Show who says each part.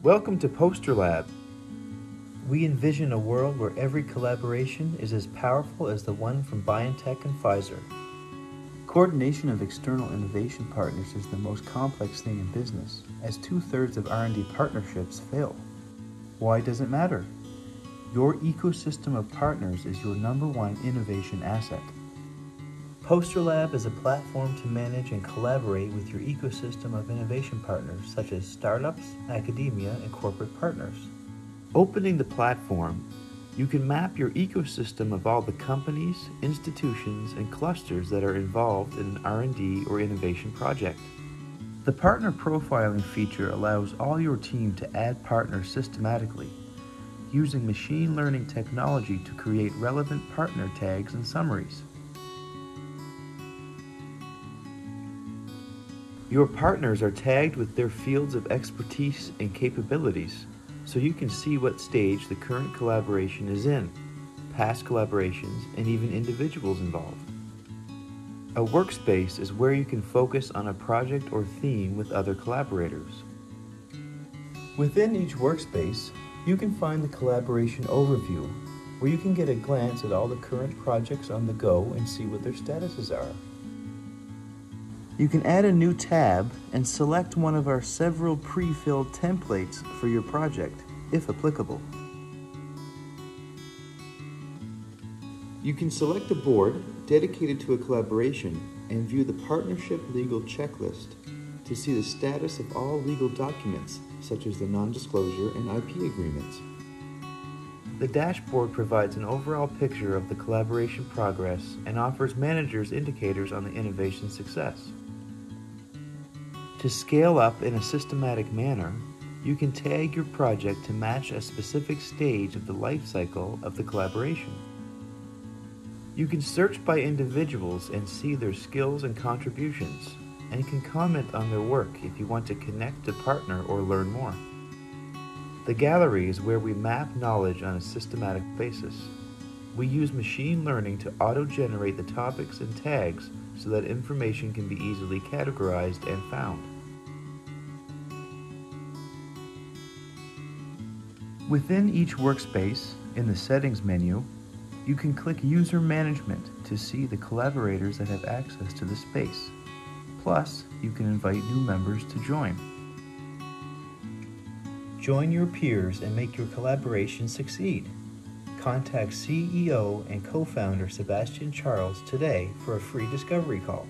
Speaker 1: Welcome to PosterLab. We envision a world where every collaboration is as powerful as the one from BioNTech and Pfizer. Coordination of external innovation partners is the most complex thing in business, as 2/3 of R&D partnerships fail. Why does it matter? Your ecosystem of partners is your #1 innovation asset. PosterLab is a platform to manage and collaborate with your ecosystem of innovation partners such as startups, academia, and corporate partners. Opening the platform, you can map your ecosystem of all the companies, institutions, and clusters that are involved in an R&D or innovation project. The partner profiling feature allows all your team to add partners systematically, using machine learning technology to create relevant partner tags and summaries. Your partners are tagged with their fields of expertise and capabilities, so you can see what stage the current collaboration is in, past collaborations, and even individuals involved. A workspace is where you can focus on a project or theme with other collaborators. Within each workspace, you can find the collaboration overview, where you can get a glance at all the current projects on the go and see what their statuses are. You can add a new tab and select one of our several pre-filled templates for your project, if applicable. You can select a board dedicated to a collaboration and view the partnership legal checklist to see the status of all legal documents, such as the non-disclosure and IP agreements. The dashboard provides an overall picture of the collaboration progress and offers managers indicators on the innovation success. To scale up in a systematic manner, you can tag your project to match a specific stage of the life cycle of the collaboration. You can search by individuals and see their skills and contributions, and can comment on their work if you want to connect to partner or learn more. The gallery is where we map knowledge on a systematic basis. We use machine learning to auto-generate the topics and tags so that information can be easily categorized and found. Within each workspace, in the Settings menu, you can click User Management to see the collaborators that have access to the space. Plus, you can invite new members to join. Join your peers and make your collaboration succeed. Contact CEO and co-founder Sebastian Charles today for a free discovery call.